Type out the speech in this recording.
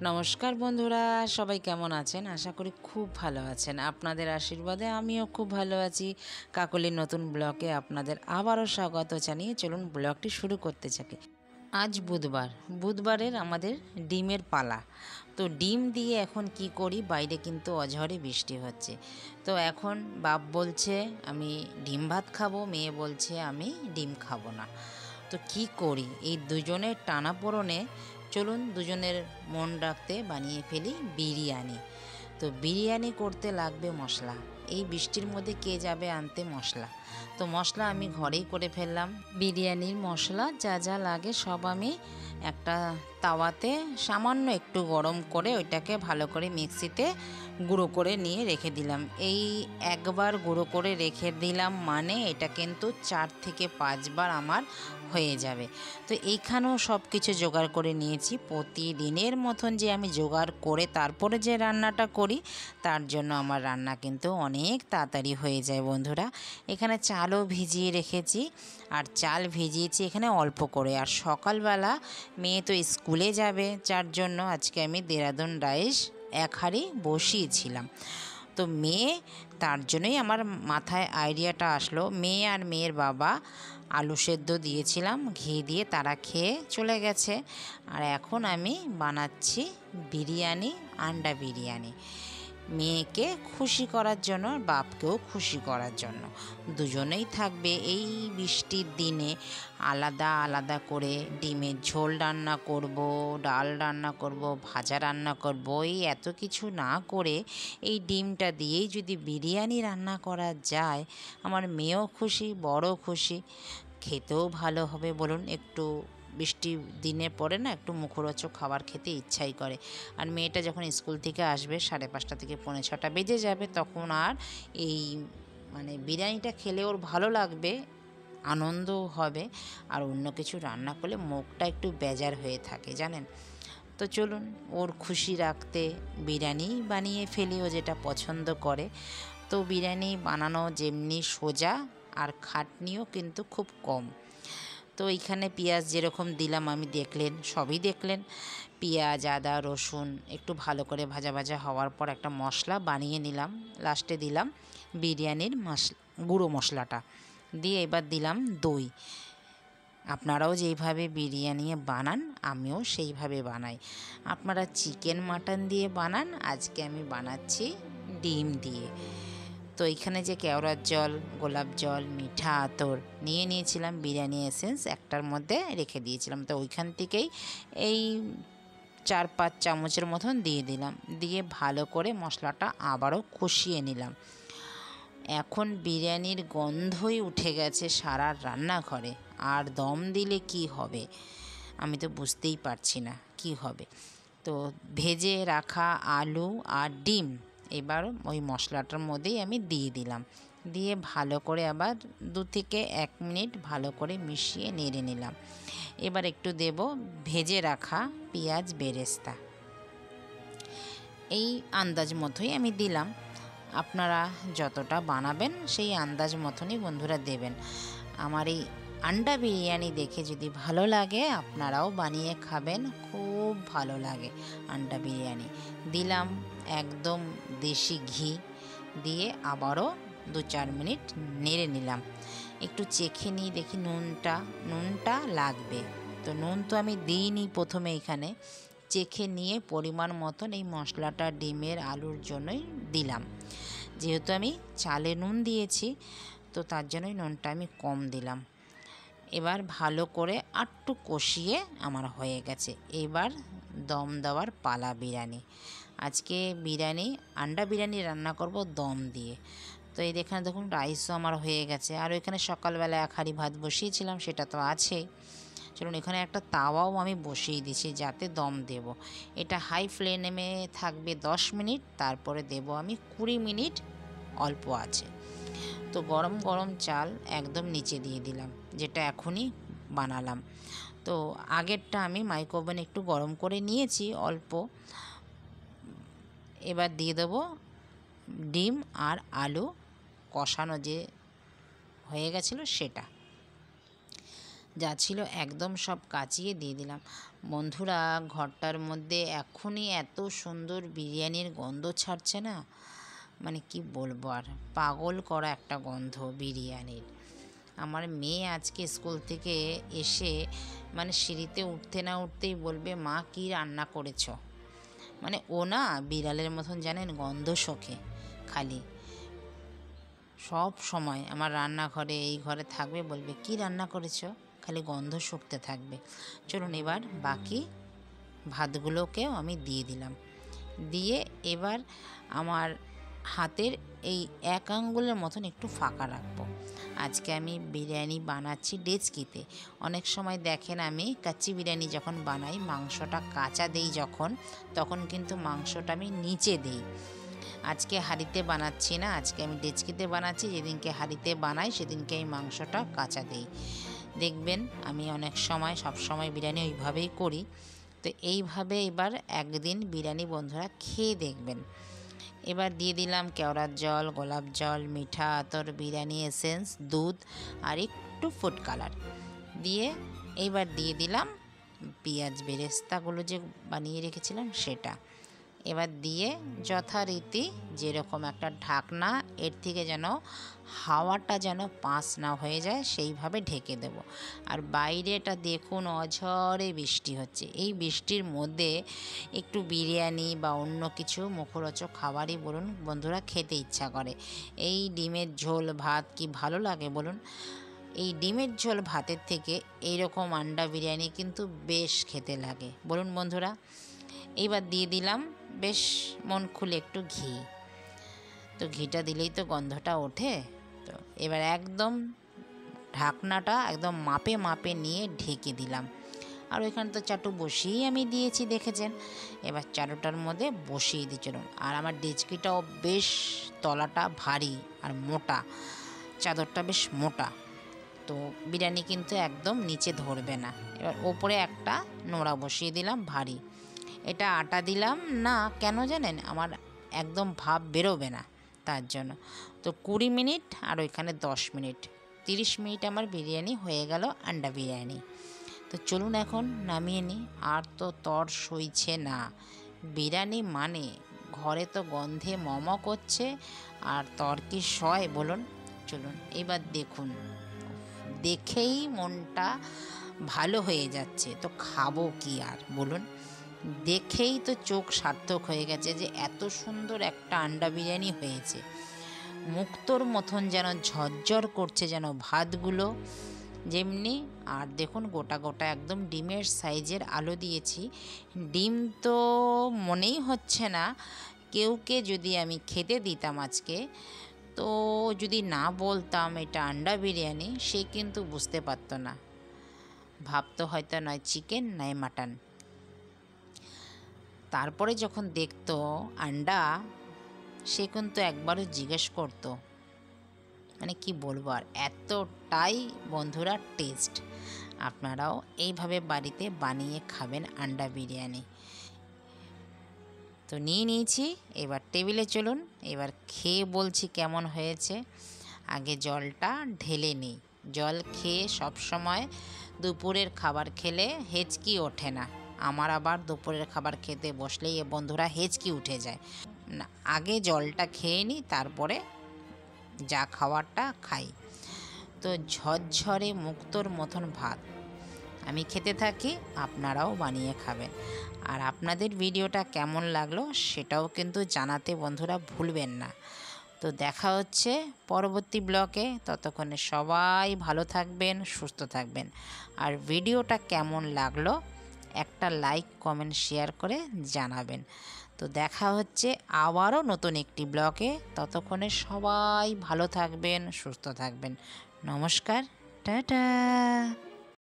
নমস্কার বন্ধুরা, সবাই কেমন আছেন? আশা করি খুব ভালো আছেন। আপনাদের আশীর্বাদে আমিও খুব ভালো আছি। কাকলির নতুন ব্লগে আপনাদের আবারও স্বাগত জানিয়ে চলুন ব্লগটি শুরু করতে থাকি। আজ বুধবারের আমাদের ডিমের পালা। তো ডিম দিয়ে এখন কি করি, বাইরে কিন্তু অঝরে বৃষ্টি হচ্ছে। তো এখন বাপ বলছে আমি ডিম ভাত খাবো, মেয়ে বলছে আমি ডিম খাবো না। তো কি করি, এই দুজনের টানাপোড়েনে চলুন দুজনের মন রাখতে বানিয়ে ফেলি বিরিয়ানি। তো বিরিয়ানি করতে লাগবে মশলা। এই বৃষ্টির মধ্যে কে যাবে আনতে মশলা? তো মশলা আমি ঘরেই করে ফেললাম। বিরিয়ানির মশলা যা যা লাগে সব আমি একটা তাওয়াতে সামান্য একটু গরম করে ওইটাকে ভালো করে মিক্সিতে গুঁড়ো করে নিয়ে রেখে দিলাম। এই একবার গুঁড়ো করে রেখে দিলাম মানে এটা কিন্তু 4 থেকে 5 বার আমার হয়ে যাবে। তো এইখানেও সব কিছু জোগাড় করে নিয়েছি। প্রতিদিনের মতন যে আমি জোগাড় করে তারপরে যে রান্নাটা করি, তার জন্য আমার রান্না কিন্তু অনেক তাড়াতাড়ি হয়ে যায় বন্ধুরা। এখানে চালও ভিজিয়ে রেখেছি, আর চাল ভিজিয়েছি এখানে অল্প করে। আর সকালবেলা মেয়ে তো স্কুলে যাবে, যার জন্য আজকে আমি দেরাদুন রাইস 1 হাঁড়ি বসিয়েছিলাম। তো মেয়ে, তার জন্যই আমার মাথায় আইডিয়াটা আসলো। মেয়ে আর মেয়ের বাবা আলু সেদ্ধ দিয়েছিলাম ঘি দিয়ে, তারা খেয়ে চলে গেছে। আর এখন আমি বানাচ্ছি বিরিয়ানি, আন্ডা বিরিয়ানি, মেয়েকে খুশি করার জন্য, বাপকেও খুশি করার জন্য। দুজনেই থাকবে এই বৃষ্টির দিনে। আলাদা আলাদা করে ডিমের ঝোল রান্না করব, ডাল রান্না করব, ভাজা রান্না করব, এই এত কিছু না করে এই ডিমটা দিয়েই যদি বিরিয়ানি রান্না করা যায়, আমার মেয়েও খুশি, বড় খুশি, খেতেও ভালো হবে। বলুন, একটু বৃষ্টি দিনের পরে না একটু মুখরোচক খাবার খেতে ইচ্ছাই করে। আর মেয়েটা যখন স্কুল থেকে আসবে 5:30 থেকে 5:45 বেজে যাবে, তখন আর এই বিরিয়ানিটা খেলে ওর ভালো লাগবে, আনন্দও হবে। আর অন্য কিছু রান্না করলে মুখটা একটু বেজার হয়ে থাকে জানেন। তো চলুন ওর খুশি রাখতে বিরিয়ানি বানিয়ে ফেলি, ও যেটা পছন্দ করে। তো বিরিয়ানি বানানো যেমনি সোজা, আর খাটনিও কিন্তু খুব কম। তো এইখানে পেঁয়াজ যেরকম দিলাম আমি, সবই দেখলেন। পেঁয়াজ, আদা, রসুন একটু ভালো করে ভাজা ভাজা হওয়ার পর একটা মশলা বানিয়ে নিলাম। লাস্টে দিলাম বিরিয়ানির গুঁড়ো মশলাটা দিয়ে, এবার দিলাম দই। আপনারাও যেইভাবে বিরিয়ানি বানান আমিও সেইভাবে বানাই। আপনারা চিকেন মাটন দিয়ে বানান, আজকে আমি বানাচ্ছি ডিম দিয়ে। তো এইখানে যে কেওড়ার জল, গোলাপ জল, মিঠা আতর নিয়ে নিয়েছিলাম, বিরিয়ানি এসেন্স একটার মধ্যে রেখে দিয়েছিলাম। তো ওইখান থেকেই এই 4-5 চামচের মতন দিয়ে দিলাম, দিয়ে ভালো করে মশলাটা আবারও কষিয়ে নিলাম। এখন বিরিয়ানির গন্ধই উঠে গেছে সারা রান্নাঘরে। আর দম দিলে কি হবে আমি তো বুঝতেই পারছি না কি হবে। তো ভেজে রাখা আলু আর ডিম এবার ওই মশলাটার মধ্যেই আমি দিয়ে দিলাম, দিয়ে ভালো করে আবার 2 থেকে 1 মিনিট ভালো করে মিশিয়ে নেড়ে নিলাম। এবার একটু দেব ভেজে রাখা পেঁয়াজ বেরেস্তা, এই আন্দাজ মতোই আমি দিলাম। আপনারা যতটা বানাবেন সেই আন্দাজ মতনই বন্ধুরা দেবেন। আমার এই আন্ডা বিরিয়ানি দেখে যদি ভালো লাগে, আপনারাও বানিয়ে খাবেন, খুব ভালো লাগে আন্ডা বিরিয়ানি। দিলাম একদম দেশি ঘি, দিয়ে আবারও 2-4 মিনিট নেড়ে নিলাম। একটু চেখে নিই, দেখি নুনটা লাগবে। তো নুন তো আমি দিইনি প্রথমে, এখানে চেখে নিয়ে পরিমাণ মতন এই মশলাটা ডিমের আলুর জন্যই দিলাম। যেহেতু আমি চালে নুন দিয়েছি, তো তার জন্যই নুনটা আমি কম দিলাম। এবার ভালো করে আটটু কষিয়ে আমার হয়ে গেছে। এবার দম দেওয়ার পালা বিরিয়ানি। আজকে আন্ডা বিরিয়ানি রান্না করব দম দিয়ে। তো এই দেখুন রাইসও আমার হয়ে গেছে। আর ওইখানে সকালবেলা 1 হাঁড়ি ভাত বসিয়েছিলাম, সেটা তো আছেই। চলুন এখানে একটা তাওয়াও আমি বসিয়ে দিয়েছি যাতে দম দেব। এটা হাই ফ্লেমে থাকবে 10 মিনিট, তারপরে দেব আমি 20 মিনিট অল্প আছে। তো গরম গরম চাল একদম নিচে দিয়ে দিলাম, যেটা এখনই বানালাম। তো আগেরটা আমি মাইক্রোওভেনে একটু গরম করে নিয়েছি অল্প। এবার দিয়ে দেবো ডিম আর আলু কষানো যে হয়ে গেছিলো সেটা, যা ছিল একদম সব কাচিয়ে দিয়ে দিলাম। বন্ধুরা, ঘরটার মধ্যে এখনই এত সুন্দর বিরিয়ানির গন্ধ ছাড়ছে না, মানে কি বলবো আর, পাগল করা একটা গন্ধ বিরিয়ানির। আমার মেয়ে আজকে স্কুল থেকে এসে মানে সিঁড়িতে উঠতে না উঠতেই বলবে, মা কি রান্না করেছো। মানে ও না বিড়ালের মতন জানেন গন্ধ শোকে, খালি সব সময় আমার রান্নাঘরে এই ঘরে থাকবে, বলবে কি রান্না করেছো, খালি গন্ধ শুকতে থাকবে। চলুন এবার বাকি ভাতগুলোকেও আমি দিয়ে দিলাম। দিয়ে এবার আমার হাতের এই এক আঙ্গুলের মতন একটু ফাঁকা রাখবো। আজকে আমি বিরিয়ানি বানাচ্ছি ডেচকিতে। অনেক সময় দেখেন আমি কাচ্চি বিরিয়ানি যখন বানাই, মাংসটা কাঁচা দেই যখন, তখন কিন্তু মাংসটা আমি নিচে দিই। আজকে হাঁড়িতে বানাচ্ছি না, আজকে আমি ডেচকিতে বানাচ্ছি। যেদিনকে হাঁড়িতে বানাই সেদিনকে এই মাংসটা কাঁচা দিই। দেখবেন আমি অনেক সময়, সব সময় বিরিয়ানি ওইভাবেই করি। তো এইভাবে এবার একদিন বিরিয়ানি বন্ধুরা খেয়ে দেখবেন। এবার দিয়ে দিলাম কেওড়ার জল, গোলাপ জল, মিঠা আতর, বিরিয়ানি এসেন্স, দুধ আর একটু ফুড কালার দিয়ে এইবার দিয়ে দিলাম পেঁয়াজ বেরেস্তাগুলো যে বানিয়ে রেখেছিলাম সেটা। এবার দিয়ে যথারীতি যেরকম একটা ঢাকনা, এর থেকে যেন হাওয়াটা যেন পাস না হয়ে যায় সেইভাবে ঢেকে দেব। আর বাইরেটা দেখুন অঝরে বৃষ্টি হচ্ছে। এই বৃষ্টির মধ্যে একটু বিরিয়ানি বা অন্য কিছু মুখরোচক খাবারই বলুন বন্ধুরা খেতে ইচ্ছা করে। এই ডিমের ঝোল ভাত কি ভালো লাগে বলুন। এই ডিমের ঝোল ভাতের থেকে এইরকম আন্ডা বিরিয়ানি কিন্তু বেশ খেতে লাগে বলুন বন্ধুরা। এইবার দিয়ে দিলাম বেশ মন খুলে একটু ঘি। তো ঘিটা দিলেই তো গন্ধটা ওঠে। তো এবার একদম ঢাকনাটা একদম মাপে মাপে নিয়ে ঢেকে দিলাম। আর ওইখানে তো চাটু বসিয়েই আমি দিয়েছি দেখেছেন। এবার চাটুটার মধ্যে বসিয়ে দিই চলুন। আর আমার ডেচকিটাও বেশ তলাটা ভারী আর মোটা, চাদরটা বেশ মোটা, তো বিরিয়ানি কিন্তু একদম নিচে ধরবে না। এবার ওপরে একটা নোড়া বসিয়ে দিলাম ভারী। এটা আটা দিলাম না কেন জানেন, আমার একদম ভাপ বেরোবে না তার জন্য। তো 20 মিনিট আর ওইখানে 10 মিনিট, 30 মিনিট আমার বিরিয়ানি হয়ে গেল, আন্ডা বিরিয়ানি। তো চলুন এখন নামিয়ে নিই। আর তো তর সইছে না, বিরিয়ানি মানে ঘরে তো গন্ধে মম করছে, আর তর কি সয় বলুন। চলুন এবার দেখুন, দেখেই মনটা ভালো হয়ে যাচ্ছে, তো খাবো কি আর বলুন। দেখেই তো চোখ সার্থক হয়ে গেছে যে এত সুন্দর একটা আন্ডা বিরিয়ানি হয়েছে। মুক্তোর মতন যেন ঝরঝর করছে যেন ভাতগুলো যেমনি। আর দেখুন গোটা গোটা একদম ডিমের সাইজের আলু দিয়েছি। ডিম তো মনেই হচ্ছে না। কেউকে যদি আমি খেতে দিতাম আজকে, তো যদি না বলতাম এটা আন্ডা বিরিয়ানি, সে কিন্তু বুঝতে পারতো না, ভাবতো হয়তো নয় চিকেন নয় মাটন। তারপরে যখন দেখতো আন্ডা, সে কিন্তু একবারও জিজ্ঞেস করতো। মানে কি বলবো আর, এতটাই বন্ধুরা টেস্ট। আপনারাও এইভাবে বাড়িতে বানিয়ে খাবেন আন্ডা বিরিয়ানি। তো নিয়ে নিয়েছি, এবার টেবিলে চলুন, এবার খেয়ে বলছি কেমন হয়েছে। আগে জলটা ঢেলে নিই। জল খেয়ে সব সময় দুপুরের খাবার খেলে হেঁচকি ওঠে না। আমার আবার দুপুরের খাবার খেতে বসলেই এ বন্ধুরা হেঁচকি উঠে যায় না। আগে জলটা খেয়ে নিই, তারপরে যা খাওয়ারটা খাই। তো ঝরঝরে মুক্তোর মতন ভাত আমি খেতে থাকি, আপনারাও বানিয়ে খাবেন। আর আপনাদের ভিডিওটা কেমন লাগলো সেটাও কিন্তু জানাতে বন্ধুরা ভুলবেন না। তো দেখা হচ্ছে পরবর্তী ব্লগে, ততক্ষণে সবাই ভালো থাকবেন, সুস্থ থাকবেন। আর ভিডিওটা কেমন লাগলো একটা লাইক কমেন্ট শেয়ার করে জানাবেন। তো দেখা হচ্ছে আবারও নতুন একটি ব্লগে, ততক্ষণে সবাই ভালো থাকবেন, সুস্থ থাকবেন। নমস্কার, টাটা।